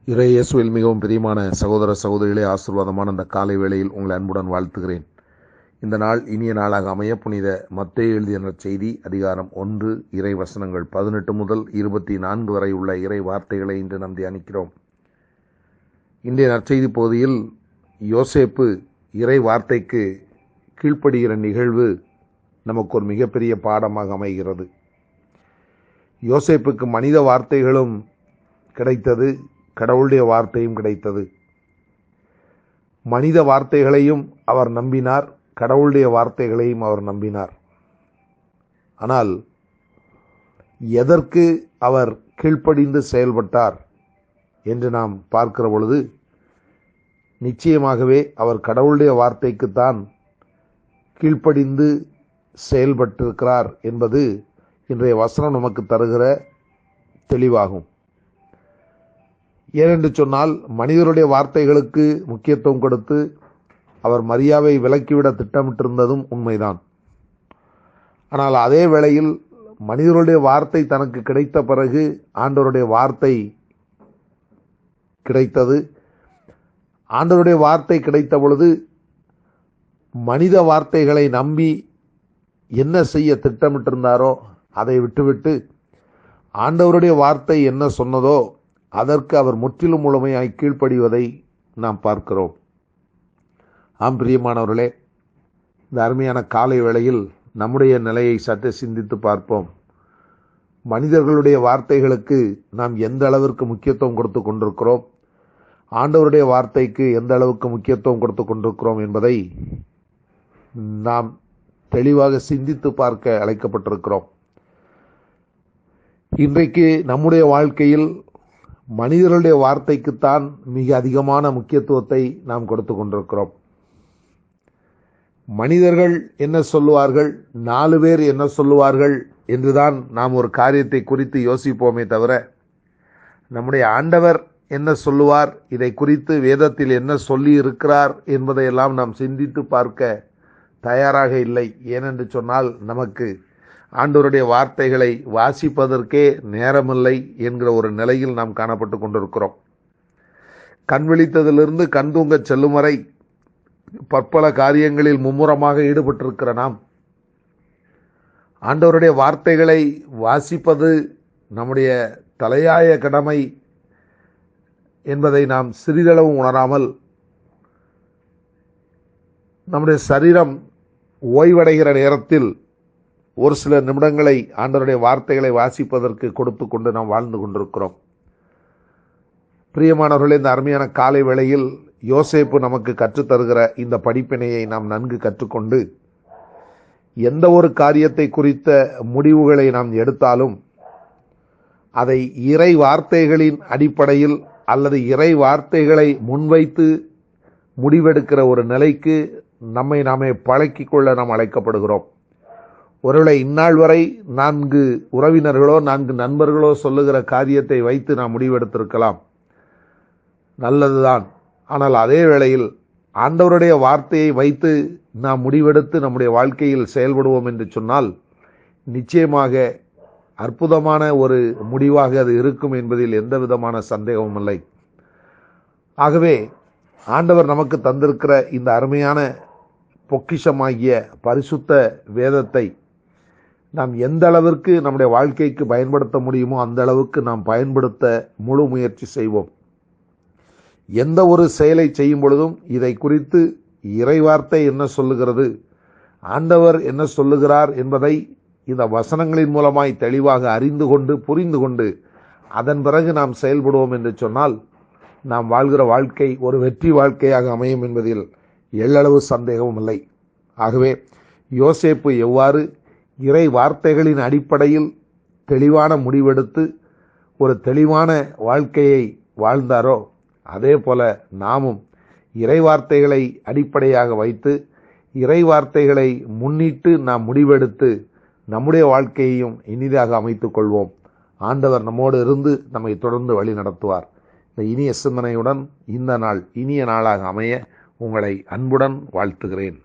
இறை இயேசுவில் மிகவும் பிரியமான சகோதர சகோதரிகளே, ஆசீர்வாதமான இந்த காலை வேளையில் உங்களை அன்புடன் வாழ்த்துகிறேன். இந்த நாள் இனிய நாளாக அமைய புனித மத்தேயு எழுதிய நற்செய்தி அதிகாரம் 1 இறை வசனங்கள் 18 முதல் 24 வரை உள்ள இறை வார்த்தைகளை இன்று நாம் தியானிக்கிறோம். இன்றைய நற்செய்தி பகுதியில் யோசேப்பு இறை வார்த்தைக்கு கீழ்ப்படுகிற நிகழ்வு நமக்கு ஒரு மிகப்பெரிய பாடமாக அமைகிறது. யோசேப்புக்கு மனித வார்த்தைகளும் கிடைத்தது, கடவுளுடைய வார்த்தையும் கிடைத்தது. மனித வார்த்தைகளையும் அவர் நம்பினார், கடவுளுடைய வார்த்தைகளையும் அவர் நம்பினார். ஆனால் எதற்கு அவர் கீழ்ப்படிந்து செயல்பட்டார் என்று நாம் பார்க்கிற பொழுது, நிச்சயமாகவே அவர் கடவுளுடைய வார்த்தைக்குத்தான் கீழ்ப்படிந்து செயல்பட்டிருக்கிறார் என்பது இன்றைய வசனம் நமக்கு தருகிற தெளிவாகும். ஏனென்று சொன்னால், மனிதருடைய வார்த்தைகளுக்கு முக்கியத்துவம் கொடுத்து அவர் மரியாவை விலக்கிவிட திட்டமிட்டிருந்ததும் உண்மைதான். ஆனால் அதே வேளையில் மனிதருடைய வார்த்தை தனக்கு கிடைத்த பிறகு ஆண்டவருடைய வார்த்தை கிடைத்தது. ஆண்டவருடைய வார்த்தை கிடைத்த பொழுது மனித வார்த்தைகளை நம்பி என்ன செய்ய திட்டமிட்டிருந்தாரோ அதை விட்டுவிட்டு ஆண்டவருடைய வார்த்தை என்ன சொன்னதோ அதற்கு அவர் முற்றிலும் முழுமையாய் கீழ்ப்படிவதை நாம் பார்க்கிறோம். ஆம் பிரியமானவர்களே, இந்த அருமையான காலை வேளையில் நம்முடைய நிலையை சற்று சிந்தித்து பார்ப்போம். மனிதர்களுடைய வார்த்தைகளுக்கு நாம் எந்த அளவிற்கு முக்கியத்துவம் கொடுத்து கொண்டிருக்கிறோம், ஆண்டவருடைய வார்த்தைக்கு எந்த அளவுக்கு முக்கியத்துவம் கொடுத்து கொண்டிருக்கிறோம் என்பதை நாம் தெளிவாக சிந்தித்து பார்க்க அழைக்கப்பட்டிருக்கிறோம். இன்றைக்கு நம்முடைய வாழ்க்கையில் மனிதர்களுடைய வார்த்தைக்குத்தான் மிக அதிகமான முக்கியத்துவத்தை நாம் கொடுத்து கொண்டிருக்கிறோம். மனிதர்கள் என்ன சொல்லுவார்கள், 4 பேர் என்ன சொல்லுவார்கள் என்றுதான் நாம் ஒரு காரியத்தை குறித்து யோசிப்போமே தவிர, நம்முடைய ஆண்டவர் என்ன சொல்லுவார், இதை குறித்து வேதத்தில் என்ன சொல்லி இருக்கிறார் என்பதையெல்லாம் நாம் சிந்தித்து பார்க்க தயாராக இல்லை. ஏனென்று சொன்னால், நமக்கு ஆண்டவருடைய வார்த்தைகளை வாசிப்பதற்கே நேரமில்லை என்கிற ஒரு நிலையில் நாம் காணப்பட்டு கொண்டிருக்கிறோம். கண் விழித்ததிலிருந்து கண் தூங்கச் செல்லும் வரை பற்பல காரியங்களில் மும்முரமாக ஈடுபட்டிருக்கிற நாம் ஆண்டவருடைய வார்த்தைகளை வாசிப்பது நம்முடைய தலையாய கடமை என்பதை நாம் சிறிதளவும் உணராமல், நம்முடைய சரீரம் ஓய்வடைகிற நேரத்தில் ஒரு சில நிமிடங்களை ஆண்டவருடைய வார்த்தைகளை வாசிப்பதற்கு கொடுத்து கொண்டு நாம் வாழ்ந்து கொண்டிருக்கிறோம். பிரியமானவர்களே, இந்த அருமையான காலை வேளையில் யோசேப்பு நமக்கு கற்றுத்தருகிற இந்த படிப்பினையை நாம் நன்கு கற்றுக்கொண்டு, எந்த ஒரு காரியத்தை குறித்த முடிவுகளை நாம் எடுத்தாலும் அதை இறை வார்த்தைகளின் அடிப்படையில் அல்லது இறை வார்த்தைகளை முன்வைத்து முடிவெடுக்கிற ஒரு நிலைக்கு நம்மை நாமே பழக்கிக் கொள்ள நாம் அழைக்கப்படுகிறோம். ஒருவேளை இந்நாள் வரை 4 உறவினர்களோ 4 நண்பர்களோ சொல்லுகிற காரியத்தை வைத்து நாம் முடிவெடுத்திருக்கலாம், நல்லதுதான். ஆனால் அதே வேளையில் ஆண்டவருடைய வார்த்தையை வைத்து நாம் முடிவெடுத்து நம்முடைய வாழ்க்கையில் செயல்படுவோம் என்று சொன்னால், நிச்சயமாக அற்புதமான ஒரு முடிவாக அது இருக்கும் என்பதில் எந்த விதமான சந்தேகமும் இல்லை. ஆகவே ஆண்டவர் நமக்கு தந்திருக்கிற இந்த அருமையான பொக்கிஷமாகிய பரிசுத்த வேதத்தை நாம் எந்த அளவிற்கு நம்முடைய வாழ்க்கைக்கு பயன்படுத்த முடியுமோ அந்த அளவுக்கு நாம் பயன்படுத்த முழு முயற்சி செய்வோம். எந்த ஒரு செயலை செய்யும் பொழுதும் இதை குறித்து இறைவார்த்தை என்ன சொல்லுகிறது, ஆண்டவர் என்ன சொல்லுகிறார் என்பதை இந்த வசனங்களின் மூலமாய் தெளிவாக அறிந்து கொண்டு புரிந்து கொண்டு அதன் பிறகு நாம் செயல்படுவோம் என்று சொன்னால், நாம் வாழ்கிற வாழ்க்கை ஒரு வெற்றி வாழ்க்கையாக அமையும் என்பதில் எள்ளளவு சந்தேகமும் இல்லை. ஆகவே யோசேப்பு எவ்வாறு இறை வார்த்தைகளின் அடிப்படையில் தெளிவான முடிவெடுத்து ஒரு தெளிவான வாழ்க்கையை வாழ்ந்தாரோ, அதே போல நாமும் இறை வார்த்தைகளை அடிப்படையாக வைத்து இறை வார்த்தைகளை முன்னிட்டு நாம் முடிவெடுத்து நம்முடைய வாழ்க்கையையும் இனிதாக அமைத்துக் கொள்வோம். ஆண்டவர் நம்மோடு இருந்து நம்மை தொடர்ந்து வழி நடத்துவார். இந்த இனிய சிந்தனையுடன் இந்த நாள் இனிய நாளாக அமைய உங்களை அன்புடன் வாழ்த்துகிறேன்.